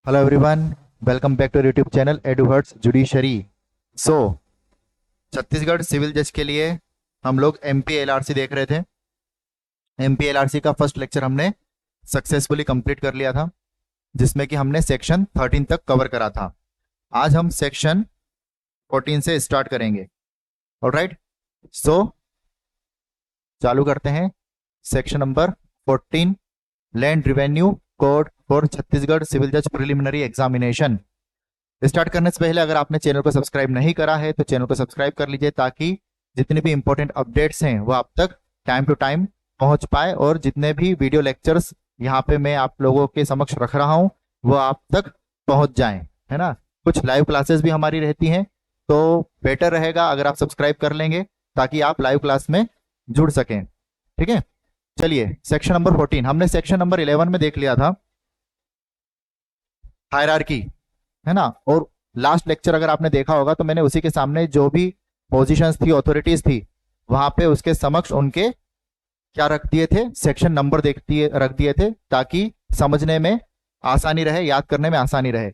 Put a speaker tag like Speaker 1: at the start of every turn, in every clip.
Speaker 1: Hello everyone, welcome back to YouTube channel Edwards judiciary. So Chhattisgarh civil जज के लिए हम लोग एमपी एलआरसी देख रहे थे। एमपी एलआरसी का फर्स्ट लेक्चर हमने सक्सेसफुली कंप्लीट कर लिया था, जिसमें कि हमने सेक्शन 13 तक कवर करा था। आज हम सेक्शन 14 से स्टार्ट करेंगे। ऑलराइट, सो चालू करते हैं। Section number 14, land revenue code for Chhattisgarh civil जज प्रिलिमिनरी एग्जामिनेशन। स्टार्ट करने से पहले अगर आपने चैनल को सब्सक्राइब नहीं करा है तो चैनल को सब्सक्राइब कर लीजिए, ताकि जितने भी इंपॉर्टेंट अपडेट्स हैं वो आप तक टाइम टू टाइम पहुंच पाए, और जितने भी वीडियो लेक्चर्स यहाँ पे मैं आप लोगों के समक्ष रख रहा हूँ वो आप तक पहुंच जाएं, है ना। कुछ लाइव क्लासेस भी हमारी रहती हैं, तो बेटर रहेगा अगर आप सब्सक्राइब कर लेंगे ताकि आप लाइव क्लास में जुड़ सकें। ठीक है, चलिए सेक्शन नंबर 14 हमने सेक्शन नंबर 11 में देख लिया था, हायरार्की, है ना। और लास्ट लेक्चर अगर आपने देखा होगा तो मैंने उसी के सामने जो भी पोजीशंस थी, अथॉरिटीज थी, वहां पे उसके समक्ष उनके क्या रख दिए थे, सेक्शन नंबर रख दिए थे, ताकि समझने में आसानी रहे, याद करने में आसानी रहे।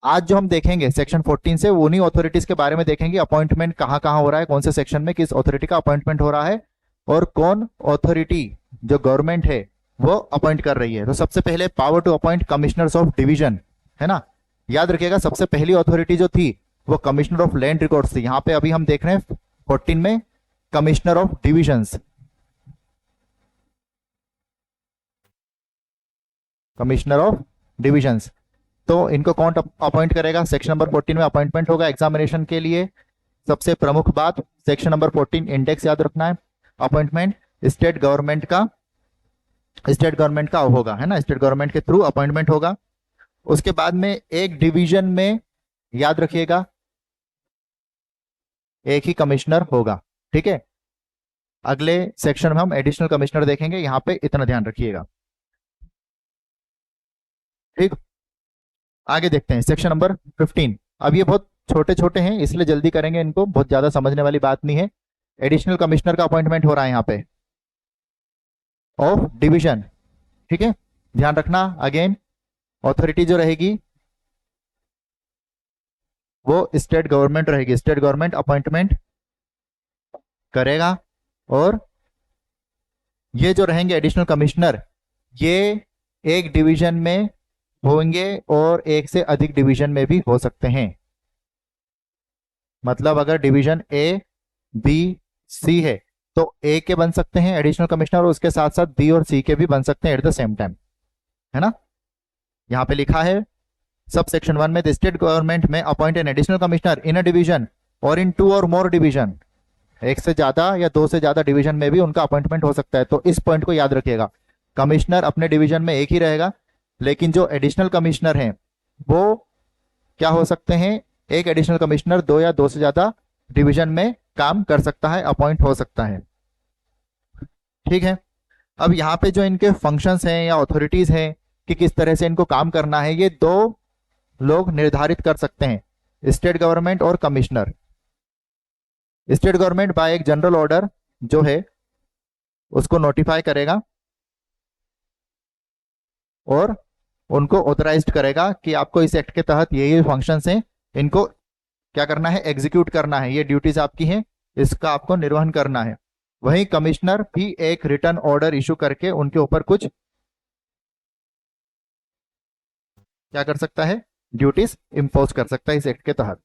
Speaker 1: आज जो हम देखेंगे सेक्शन 14 से उन्हीं अथॉरिटीज के बारे में देखेंगे। अपॉइंटमेंट कहाँ कहाँ हो रहा है, कौन से सेक्शन में किस अथॉरिटी का अपॉइंटमेंट हो रहा है, और कौन अथॉरिटी जो गवर्नमेंट है वो अपॉइंट कर रही है। तो सबसे पहले power to appoint commissioners of division, है ना। याद रखिएगा, सबसे पहली अथॉरिटी जो थी वो कमिश्नर ऑफ लैंड रिकॉर्ड्स थी। यहां पे अभी हम देख रहे हैं 14 में commissioner of divisions, commissioner of divisions. तो इनको कौन अपॉइंट करेगा, सेक्शन नंबर 14 में अपॉइंटमेंट होगा एग्जामिनेशन के लिए। सबसे प्रमुख बात, सेक्शन नंबर 14 इंडेक्स याद रखना है। अपॉइंटमेंट स्टेट गवर्नमेंट का होगा, है ना, स्टेट गवर्नमेंट के थ्रू अपॉइंटमेंट होगा। उसके बाद में एक डिवीजन में याद रखिएगा एक ही कमिश्नर होगा। ठीक है, अगले सेक्शन में हम एडिशनल कमिश्नर देखेंगे, यहां पे इतना ध्यान रखिएगा। ठीक, आगे देखते हैं सेक्शन नंबर 15। अब ये बहुत छोटे छोटे हैं इसलिए जल्दी करेंगे, इनको बहुत ज्यादा समझने वाली बात नहीं है। एडिशनल कमिश्नर का अपॉइंटमेंट हो रहा है यहाँ पे ऑफ डिवीजन। ठीक है, ध्यान रखना, अगेन ऑथोरिटी जो रहेगी वो स्टेट गवर्नमेंट रहेगी, स्टेट गवर्नमेंट अपॉइंटमेंट करेगा। और ये जो रहेंगे एडिशनल कमिश्नर, ये एक डिवीजन में होंगे और एक से अधिक डिवीजन में भी हो सकते हैं। मतलब अगर डिवीजन ए बी सी है तो ए के बन सकते हैं एडिशनल कमिश्नर, और उसके साथ साथ बी और सी के भी बन सकते हैं एट द सेम टाइम, है ना। यहां पे लिखा है सब सेक्शन 1 में, द स्टेट गवर्नमेंट में appoint an additional commissioner in a division और इन 2 और मोर डिवीजन। एक से ज्यादा या 2 से ज्यादा डिवीजन में भी उनका अपॉइंटमेंट हो सकता है। तो इस पॉइंट को याद रखिएगा, कमिश्नर अपने डिवीजन में एक ही रहेगा, लेकिन जो एडिशनल कमिश्नर हैं वो क्या हो सकते हैं, एक एडिशनल कमिश्नर 2 या 2 से ज्यादा डिवीजन में काम कर सकता है, अपॉइंट हो सकता है। ठीक है, अब यहाँ पे जो इनके फंक्शंस हैं या अथॉरिटीज हैं कि किस तरह से इनको काम करना है, ये 2 लोग निर्धारित कर सकते हैं, स्टेट गवर्नमेंट और कमिश्नर। स्टेट गवर्नमेंट बाय एक जनरल ऑर्डर जो है उसको नोटिफाई करेगा और उनको ऑथराइज्ड करेगा कि आपको इस एक्ट के तहत ये फंक्शंस हैं, इनको क्या करना है, एग्जीक्यूट करना है, ये ड्यूटीज आपकी हैं, इसका आपको निर्वहन करना है। वहीं कमिश्नर भी एक रिटर्न ऑर्डर इशू करके उनके ऊपर कुछ क्या कर सकता है, ड्यूटीज इंपोज कर सकता है इस एक्ट के तहत।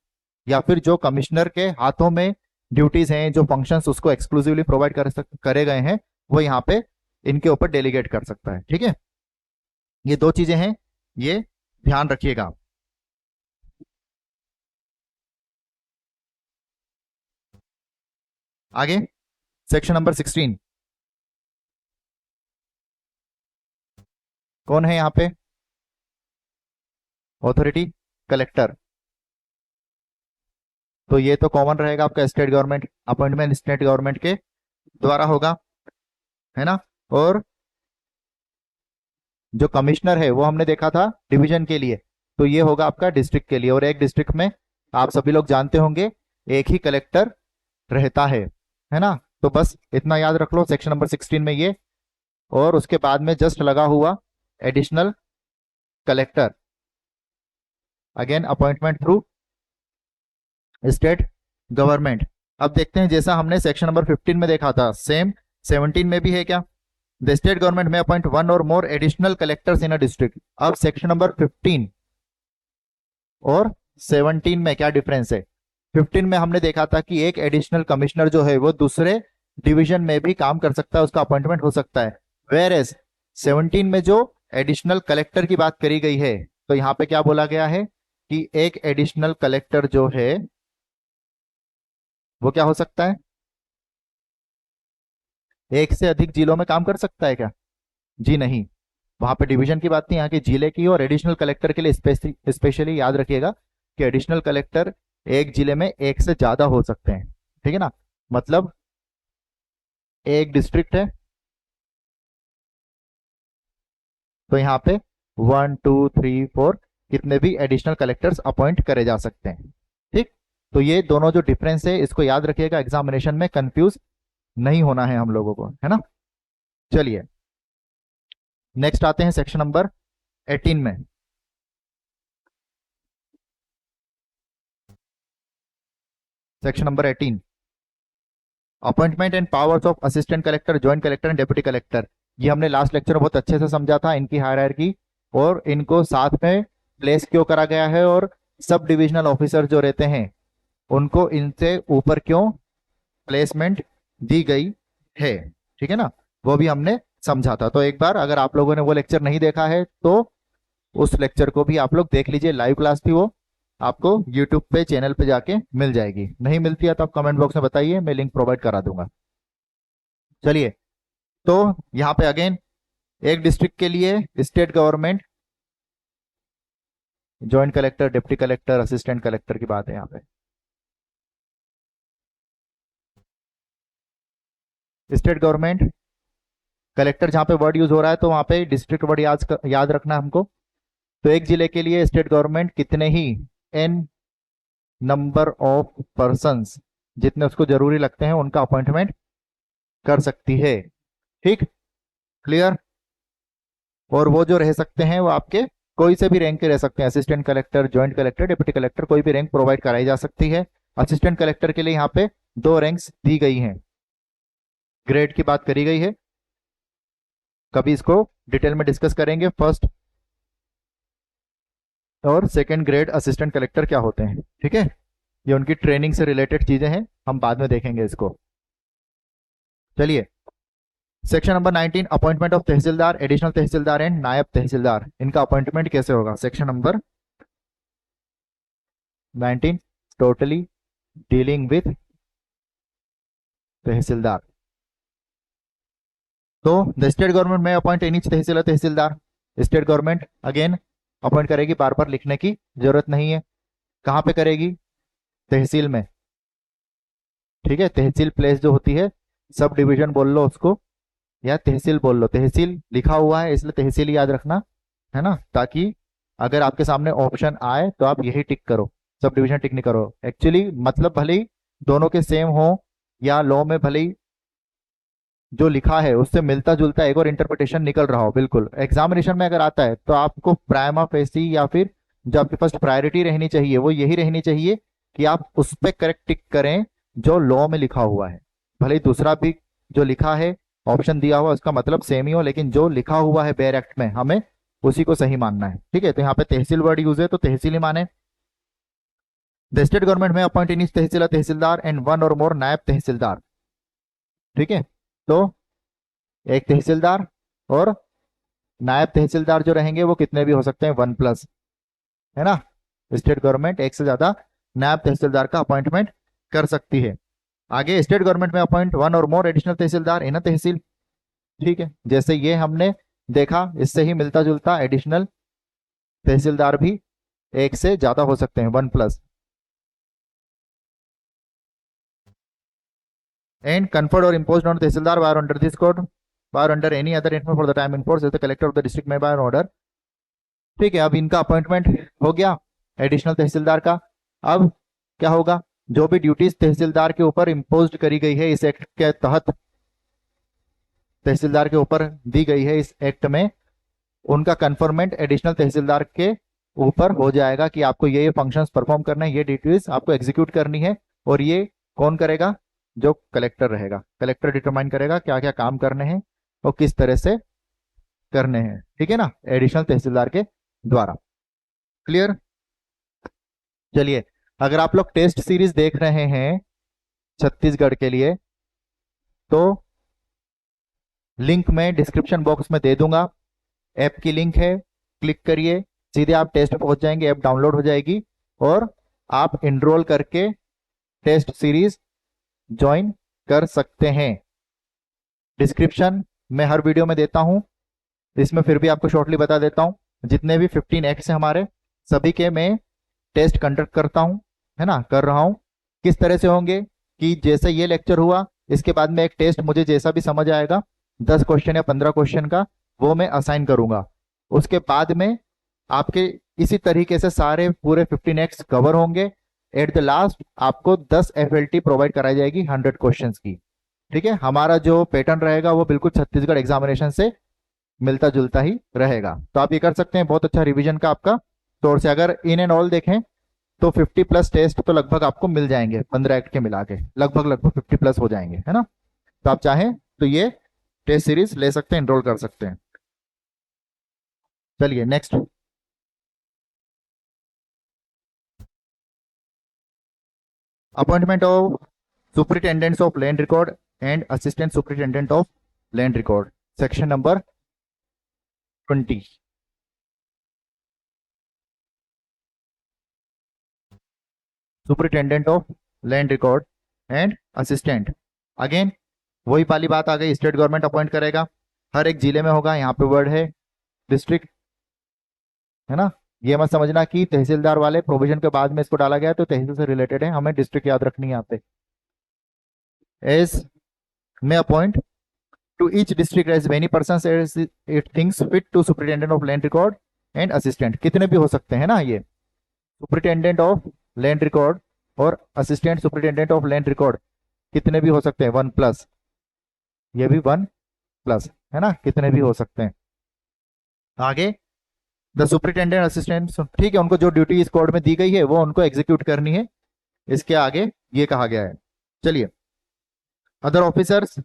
Speaker 1: या फिर जो कमिश्नर के हाथों में ड्यूटीज हैं, जो फंक्शंस उसको एक्सक्लूसिवली प्रोवाइड करे गए हैं, वो यहाँ पे इनके ऊपर डेलीगेट कर सकता है। ठीक है, ये 2 चीजें हैं, ये ध्यान रखिएगा। आगे सेक्शन नंबर 16, कौन है यहाँ पे ऑथोरिटी, कलेक्टर। तो ये तो कॉमन रहेगा आपका, state government appointment state government के द्वारा होगा, है ना। और जो कमिश्नर है वो हमने देखा था डिवीजन के लिए, तो ये होगा आपका डिस्ट्रिक्ट के लिए। और एक डिस्ट्रिक्ट में आप सभी लोग जानते होंगे एक ही कलेक्टर रहता है ना। तो बस इतना याद रख लो सेक्शन नंबर 16 में ये, और उसके बाद में जस्ट लगा हुआ additional collector, again appointment through state government. अब देखते हैं जैसा हमने सेक्शन नंबर 15 में देखा था, सेम 17 में भी है क्या। द स्टेट गवर्नमेंट में अपॉइंट वन और more additional collectors in a district. अब सेक्शन नंबर 15 और 17 में क्या डिफरेंस है। 15 में हमने देखा था कि एक एडिशनल कमिश्नर जो है वो दूसरे डिवीजन में भी काम कर सकता है, उसका अपॉइंटमेंट हो सकता है। वेयर एज 17 में जो एडिशनल कलेक्टर की बात करी गई है, तो यहां पे क्या बोला गया है कि एक एडिशनल कलेक्टर जो है वो क्या हो सकता है, एक से अधिक जिलों में काम कर सकता है क्या। जी नहीं, वहां पे डिवीजन की बात नहीं, यहाँ की जिले की। और एडिशनल कलेक्टर के लिए स्पेशली याद रखिएगा कि एडिशनल कलेक्टर एक जिले में एक से ज्यादा हो सकते हैं, ठीक है ना। मतलब एक डिस्ट्रिक्ट है तो यहाँ पे 1 2 3 4 कितने भी एडिशनल कलेक्टर्स अपॉइंट करे जा सकते हैं, ठीक। तो ये दोनों जो डिफरेंस है इसको याद रखिएगा, एग्जामिनेशन में कंफ्यूज नहीं होना है हम लोगों को, है ना। चलिए नेक्स्ट आते हैं सेक्शन नंबर 18 में। Section number 18 appointment and powers of assistant collector, joint collector and deputy collector. ये हमने लास्ट लेक्चर में बहुत अच्छे से समझा था, इनकी हायरार्की और इनको साथ में प्लेस क्यों करा गया है, और सब डिविजनल ऑफिसर जो रहते हैं उनको इनसे ऊपर क्यों प्लेसमेंट दी गई है, ठीक है ना। वो भी हमने समझा था। तो एक बार अगर आप लोगों ने वो लेक्चर नहीं देखा है तो उस लेक्चर को भी आप लोग देख लीजिए, लाइव क्लास थी वो, आपको यूट्यूब पे चैनल पे जाके मिल जाएगी। नहीं मिलती है तो आप कमेंट बॉक्स में बताइए, मैं लिंक प्रोवाइड करा दूंगा। चलिए, तो यहाँ पे अगेन एक डिस्ट्रिक्ट के लिए state government, joint collector, deputy collector, assistant collector की बात है यहाँ पे। स्टेट गवर्नमेंट कलेक्टर जहां पे वर्ड यूज हो रहा है तो वहां पे डिस्ट्रिक्ट वर्ड याद रखना है हमको। तो एक जिले के लिए स्टेट गवर्नमेंट कितने ही एन नंबर ऑफ पर्सन्स, जितने उसको जरूरी लगते हैं उनका अपॉइंटमेंट कर सकती है, ठीक, क्लियर। और वो जो रह सकते हैं वो आपके कोई से भी रैंक के रह सकते हैं, assistant collector, joint collector, deputy collector, कोई भी रैंक प्रोवाइड कराई जा सकती है। असिस्टेंट कलेक्टर के लिए यहाँ पे 2 रैंक्स दी गई हैं, ग्रेड की बात करी गई है, कभी इसको डिटेल में डिस्कस करेंगे। फर्स्ट और सेकंड ग्रेड असिस्टेंट कलेक्टर क्या होते हैं, ठीक है। ये उनकी ट्रेनिंग से रिलेटेड चीजें हैं, हम बाद में देखेंगे इसको। चलिए section number 19 appointment of tahsildar, additional tahsildar and naib tahsildar, इनका अपॉइंटमेंट कैसे होगा। Section number 19 totally dealing with tahsildar. तो द स्टेट गवर्नमेंट में appoint any tahsil tahsildar. State government again appoint करेगी, बार बार लिखने की जरूरत नहीं है। कहां पे करेगी, तहसील में, ठीक है। तहसील प्लेस जो होती है, सब डिवीजन बोल लो उसको या तहसील बोल लो, तहसील लिखा हुआ है इसलिए तहसील याद रखना, है ना, ताकि अगर आपके सामने ऑप्शन आए तो आप यही टिक करो, सब डिवीजन टिक नहीं करो। एक्चुअली मतलब भले ही दोनों के सेम हो या लॉ में भले ही जो लिखा है उससे मिलता जुलता एक और इंटरप्रिटेशन निकल रहा हो, बिल्कुल एग्जामिनेशन में अगर आता है तो आपको प्राइमा फेसी या फिर जो आपके पास प्रायोरिटी रहनी चाहिए वो यही रहनी चाहिए कि आप उस पर करेक्ट टिक करें जो लॉ में लिखा हुआ है। भले ही दूसरा भी जो लिखा है ऑप्शन दिया हुआ उसका मतलब सेम ही हो, लेकिन जो लिखा हुआ है बेयर एक्ट में हमें उसी को सही मानना है, ठीक है। तो यहाँ पे तहसील वर्ड यूज है तो तहसील ही माने। द स्टेट गवर्नमेंट में appoint in tehsil tehsildar and one और मोर नायब तहसीलदार, ठीक है। तो एक तहसीलदार और नायब तहसीलदार जो रहेंगे वो कितने भी हो सकते हैं, 1+, है ना। स्टेट गवर्नमेंट एक से ज्यादा नायब तहसीलदार का अपॉइंटमेंट कर सकती है। आगे स्टेट गवर्नमेंट में अपॉइंट वन और मोर एडिशनल तहसीलदार इन तहसील, ठीक है। जैसे ये हमने देखा इससे ही मिलता जुलता एडिशनल तहसीलदार भी एक से ज्यादा हो सकते हैं, 1+। एंड कन्फर्ड और imposed on tehsildar by under this code by under any other information for the time in force the collector of the district में बाय ऑर्डर, ठीक है। अब इनका अपॉइंटमेंट हो गया एडिशनल तहसीलदार का। अब क्या होगा, जो भी ड्यूटीज तहसीलदार के ऊपर इम्पोज करी गई है इस एक्ट के तहत, तहसीलदार के ऊपर दी गई है इस एक्ट में, उनका कन्फर्मेंट एडिशनल तहसीलदार के ऊपर हो जाएगा कि आपको ये फंक्शंस परफॉर्म करना है, ये ड्यूटीज आपको एग्जीक्यूट करनी है। और ये कौन करेगा? जो कलेक्टर रहेगा। कलेक्टर डिटरमाइन करेगा क्या क्या काम करने हैं और किस तरह से करने हैं, ठीक है ना, एडिशनल तहसीलदार के द्वारा। क्लियर? चलिए, अगर आप लोग टेस्ट सीरीज देख रहे हैं छत्तीसगढ़ के लिए तो लिंक मैं डिस्क्रिप्शन बॉक्स में दे दूंगा। ऐप की लिंक है, क्लिक करिए, सीधे आप टेस्ट पे पहुंच जाएंगे, ऐप डाउनलोड हो जाएगी और आप इनरोल करके टेस्ट सीरीज ज्वाइन कर सकते हैं। डिस्क्रिप्शन मैं हर वीडियो में देता हूं, इसमें फिर भी आपको शॉर्टली बता देता हूं। जितने भी 15 एक्ट्स हैं हमारे, सभी के मैं टेस्ट कंडक्ट करता हूं, है ना, कर रहा हूं। किस तरह से होंगे कि जैसे ये लेक्चर हुआ इसके बाद में एक टेस्ट मुझे जैसा भी समझ आएगा 10 क्वेश्चन या 15 क्वेश्चन का, वो मैं असाइन करूंगा। उसके बाद में आपके इसी तरीके से सारे पूरे 15 एक्ट्स कवर होंगे। एट द लास्ट आपको 10 FLT प्रोवाइड कराई जाएगी 100 क्वेश्चंस की। ठीक है, हमारा जो पैटर्न रहेगा वो बिल्कुल छत्तीसगढ़ एग्जामिनेशन से मिलता जुलता ही रहेगा। तो आप ये कर सकते हैं, बहुत अच्छा रिवीजन का आपका सोर्स है। अगर इन एंड ऑल देखें तो 50+ टेस्ट तो लगभग आपको मिल जाएंगे, 15 एक्ट के मिला के लगभग 50+ हो जाएंगे, है ना। तो आप चाहें तो ये टेस्ट सीरीज ले सकते हैं, एनरोल कर सकते हैं। चलिए next, appointment of superintendents of land record and assistant superintendent of land record, section number 20। Superintendent of land record and assistant, again वही वाली बात आ गई, स्टेट गवर्नमेंट अपॉइंट करेगा, हर एक जिले में होगा। यहाँ पे वर्ड है डिस्ट्रिक्ट, है ना। ये मत समझना कि तहसीलदार वाले प्रोविजन के बाद में इसको डाला गया तो तहसील से रिलेटेड है, हमें डिस्ट्रिक्ट याद रखनी है यहाँ पे। As may appoint to each district as many person as it thinks fit to superintendent of land record and assistant, कितने भी हो सकते हैं ना। ये सुपरिटेंडेंट ऑफ लैंड रिकॉर्ड और assistant superintendent of land record कितने भी हो सकते हैं, 1+, ये भी 1+, है ना, कितने भी हो सकते हैं। आगे द सुपरिटेंडेंट असिस्टेंट, ठीक है, उनको जो ड्यूटी इस कोड में दी गई है वो उनको एग्जीक्यूट करनी है, इसके आगे ये कहा गया है। चलिए, अदर ऑफिसर्स,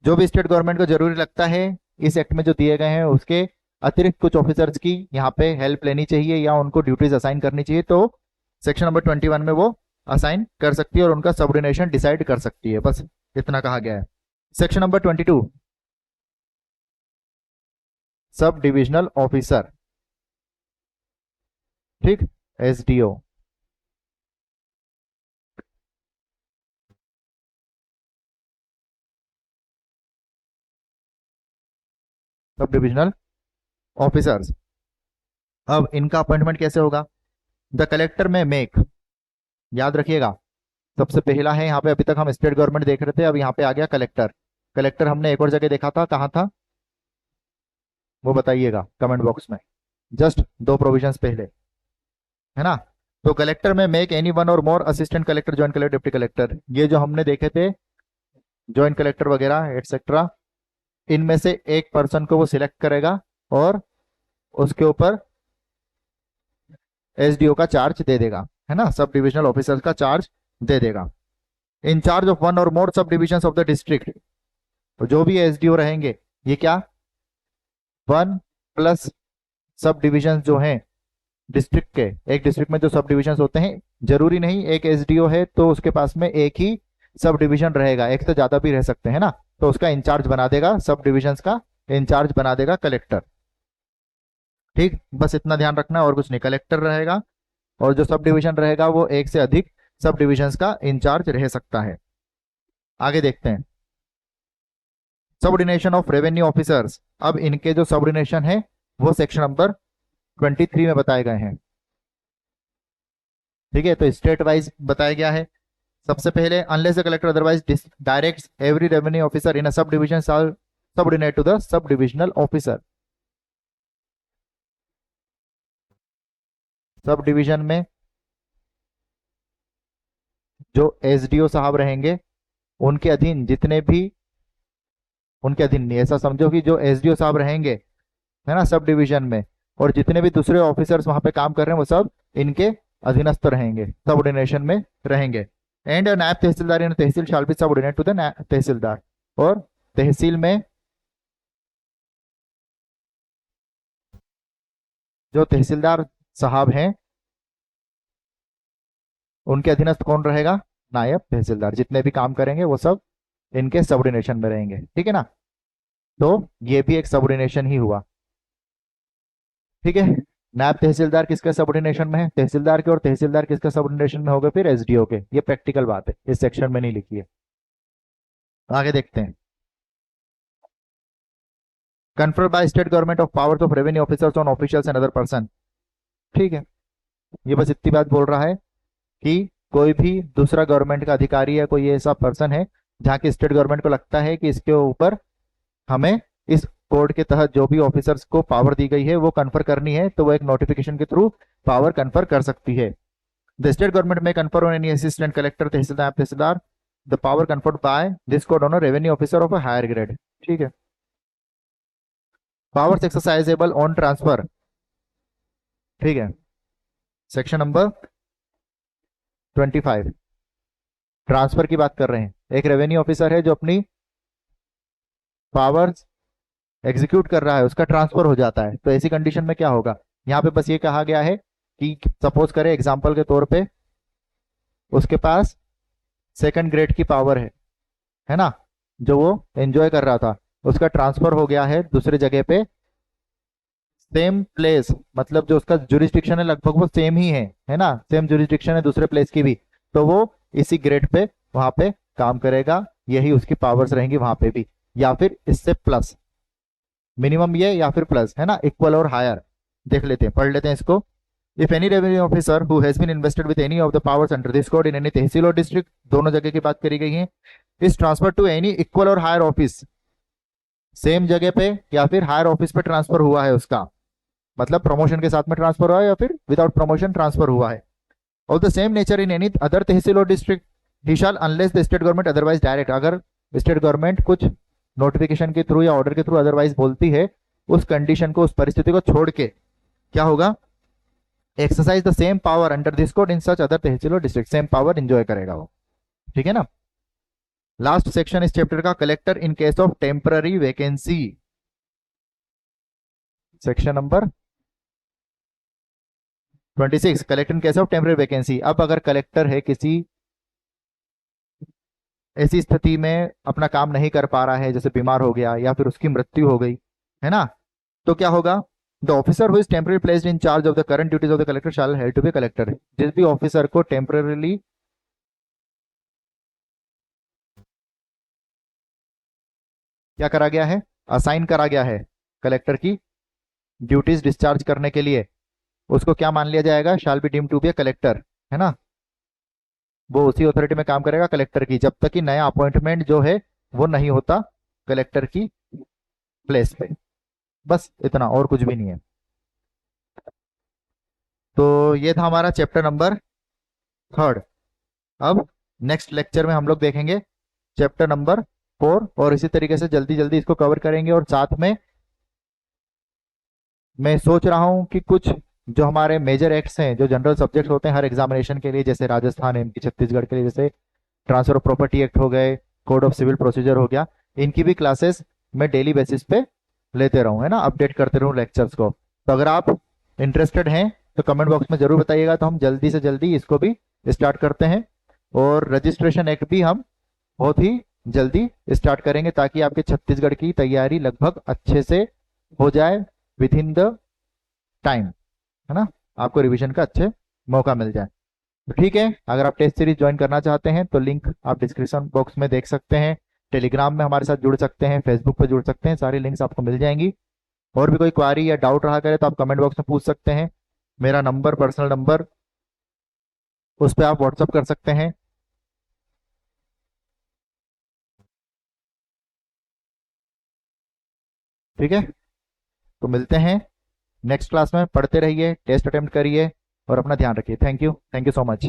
Speaker 1: जो भी स्टेट गवर्नमेंट को जरूरी लगता है इस एक्ट में जो दिए गए हैं उसके अतिरिक्त कुछ ऑफिसर्स की यहाँ पे हेल्प लेनी चाहिए या उनको ड्यूटीज असाइन करनी चाहिए, तो सेक्शन नंबर 21 में वो असाइन कर सकती है और उनका सबऑर्डिनेशन डिसाइड कर सकती है, बस इतना कहा गया है। सेक्शन नंबर 22, सब डिविजनल ऑफिसर, ठीक, SDO। सब डिविजनल ऑफिसर्स, अब इनका अपॉइंटमेंट कैसे होगा? द कलेक्टर में मेक, याद रखिएगा, सबसे पहला है यहाँ पे, अभी तक हम स्टेट गवर्नमेंट देख रहे थे, अब यहाँ पे आ गया कलेक्टर। कलेक्टर हमने एक और जगह देखा था, कहाँ था वो बताइएगा कमेंट बॉक्स में, जस्ट 2 प्रोविजंस पहले, है ना। तो कलेक्टर में मेक एनी वन और more assistant collector, joint collector, deputy collector, ये जो हमने देखे थे ज्वाइंट कलेक्टर वगैरह एटसेट्रा, इनमें से एक पर्सन को वो सिलेक्ट करेगा और उसके ऊपर SDO का चार्ज दे देगा, है ना, सब डिविजनल ऑफिसर का चार्ज दे देगा। इन चार्ज ऑफ वन और मोर sub division of the district, तो जो भी SDO रहेंगे ये क्या 1+ सब डिविजन जो हैं डिस्ट्रिक्ट के, एक डिस्ट्रिक्ट में जो सब डिविजन होते हैं, जरूरी नहीं एक SDO है तो उसके पास में एक ही सब डिविजन रहेगा, एक से ज्यादा भी रह सकते हैं ना, तो उसका इंचार्ज बना देगा, सब डिविजन का इंचार्ज बना देगा कलेक्टर। ठीक, बस इतना ध्यान रखना और कुछ नहीं, कलेक्टर रहेगा और जो सब डिविजन रहेगा वो एक से अधिक सब डिविजन का इंचार्ज रह सकता है। आगे देखते हैं, सबऑर्डिनेशन ऑफ रेवेन्यू ऑफिसर्स, अब इनके जो सबऑर्डिनेशन है वो सेक्शन नंबर 23 में बताए गए हैं। ठीक है, तो स्टेट वाइज बताया गया है। सबसे पहले, unless the collector otherwise directs every revenue officer in a sub division shall subordinate to the sub divisional officer. Sub division में जो SDO साहब रहेंगे उनके अधीन जितने भी, उनके अधीन नहीं, ऐसा समझो कि जो SDO साहब रहेंगे, है ना, सब डिवीजन में, और जितने भी दूसरे ऑफिसर्स वहां पे काम कर रहे हैं वो सब इनके अधीनस्थ रहेंगे, सबऑर्डिनेशन में रहेंगे। And naib tahsildar in tahsil shall be subordinate to the tahsildar. और तहसील में जो तहसीलदार साहब हैं उनके अधीनस्थ कौन रहेगा? नायब तहसीलदार। जितने भी काम करेंगे वो सब इनके सबऑर्डिनेशन में रहेंगे, ठीक है ना। तो ये भी एक सबऑर्डिनेशन ही हुआ, ठीक है। नायब तहसीलदार किसके सबऑर्डिनेशन में है? तहसीलदार के। और तहसीलदार किसके सबऑर्डिनेशन में होगा? फिर एसडीओ के। ये प्रैक्टिकल बात है, इस सेक्शन में नहीं लिखी है। आगे देखते हैं। Conferred by state government of powers of revenue officers on officials and other person, ठीक है। ये बस इतनी बात बोल रहा है कि कोई भी दूसरा गवर्नमेंट का अधिकारी या कोई ऐसा पर्सन है जहाँ की स्टेट गवर्नमेंट को लगता है कि इसके ऊपर हमें इस कोड के तहत जो भी ऑफिसर्स को पावर दी गई है वो कन्फर करनी है, तो वो एक नोटिफिकेशन के थ्रू पावर कन्फर कर सकती है। The state government may confer on any assistant collector tehsildar tehsildar the power conferred by this code on revenue officer of a higher grade, ठीक है। पावर्स एक्सरसाइजेबल ऑन ट्रांसफर, ठीक है। सेक्शन नंबर 25 ट्रांसफर की बात कर रहे हैं। एक रेवेन्यू ऑफिसर है जो अपनी पावर्स एग्जीक्यूट कर रहा है, उसका ट्रांसफर हो जाता है, तो ऐसी कंडीशन में क्या होगा? यहाँ पे बस ये कहा गया है कि सपोज करें एग्जांपल के तौर पे उसके पास सेकंड ग्रेड की पावर है ना, जो वो एंजॉय कर रहा था, उसका ट्रांसफर हो गया है दूसरे जगह पे, सेम प्लेस, मतलब जो उसका जुरिस्डिक्शन है लगभग वो सेम ही है ना, सेम जुरिस्डिक्शन है दूसरे प्लेस की भी, तो वो इसी ग्रेड पे वहां पे काम करेगा, यही उसकी पावर्स रहेंगी वहां पे भी, या फिर इससे प्लस, मिनिमम ये या फिर प्लस, है ना, इक्वल और हायर। देख लेते हैं, पढ़ लेते हैं इसको। If any revenue officer who has been invested with any of the powers under this code in any tahsil और डिस्ट्रिक्ट, दोनों जगह की बात करी गई है, is transfer to any equal और हायर ऑफिस, सेम जगह पे या फिर हायर ऑफिस पे ट्रांसफर हुआ है उसका, मतलब प्रमोशन के साथ में ट्रांसफर हुआ है या फिर विदाउट प्रमोशन ट्रांसफर हुआ है, of the same nature in any other tahsil और district, he shall unless the state government otherwise direct, अगर स्टेट गवर्नमेंट कुछ नोटिफिकेशन के थ्रू या ऑर्डर के थ्रू अदरवाइज बोलती है, उस कंडीशन को, उस परिस्थिति को छोड़ के क्या होगा? Exercise the same power under this code in such other tahsil और डिस्ट्रिक्ट, सेम पावर एंजॉय करेगा वो, ठीक है ना। लास्ट सेक्शन इस चैप्टर का, collector in case of temporary vacancy, section number 26 collector in case of temporary vacancy. अब अगर कलेक्टर है किसी ऐसी स्थिति में अपना काम नहीं कर पा रहा है, जैसे बीमार हो गया या फिर उसकी मृत्यु हो गई, है ना, तो क्या होगा? The officer who is temporary placed in charge of the current duties of the collector shall held to be collector. जिस भी ऑफिसर को टेम्पररीली क्या करा गया है? असाइन करा गया है कलेक्टर की ड्यूटीज डिस्चार्ज करने के लिए, उसको क्या मान लिया जाएगा? Shall be deemed to be a collector, है ना, वो उसी अथॉरिटी में काम करेगा कलेक्टर की, जब तक कि नया अपॉइंटमेंट जो है वो नहीं होता कलेक्टर की प्लेस पे। बस इतना, और कुछ भी नहीं है। तो ये था हमारा चैप्टर नंबर 3। अब नेक्स्ट लेक्चर में हम लोग देखेंगे चैप्टर नंबर 4, और इसी तरीके से जल्दी जल्दी इसको कवर करेंगे। और साथ में मैं सोच रहा हूँ कि कुछ जो हमारे मेजर एक्ट्स हैं, जो जनरल सब्जेक्ट्स होते हैं हर एग्जामिनेशन के लिए, जैसे राजस्थान, एमपी, छत्तीसगढ़ के लिए, जैसे ट्रांसफर ऑफ प्रॉपर्टी एक्ट हो गए, कोड ऑफ सिविल प्रोसीजर हो गया, इनकी भी क्लासेस मैं डेली बेसिस पे लेते रहूँ, है ना, अपडेट करते रहूँ लेक्चर्स को। तो अगर आप इंटरेस्टेड हैं तो कमेंट बॉक्स में जरूर बताइएगा, तो हम जल्दी से जल्दी इसको भी स्टार्ट करते हैं। और रजिस्ट्रेशन एक्ट भी हम बहुत ही जल्दी स्टार्ट करेंगे, ताकि आपके छत्तीसगढ़ की तैयारी लगभग अच्छे से हो जाए विद इन द टाइम, है ना, आपको रिवीजन का अच्छे मौका मिल जाए। तो ठीक है, अगर आप टेस्ट सीरीज ज्वाइन करना चाहते हैं तो लिंक आप डिस्क्रिप्शन बॉक्स में देख सकते हैं, टेलीग्राम में हमारे साथ जुड़ सकते हैं, फेसबुक पर जुड़ सकते हैं, सारी लिंक्स आपको मिल जाएंगी। और भी कोई क्वारी या डाउट रहा करे तो आप कमेंट बॉक्स में पूछ सकते हैं। मेरा नंबर, पर्सनल नंबर, उस पर आप व्हाट्सअप कर सकते हैं। ठीक है, तो मिलते हैं नेक्स्ट क्लास में। पढ़ते रहिए, टेस्ट अटेम्प्ट करिए और अपना ध्यान रखिए। Thank you so much.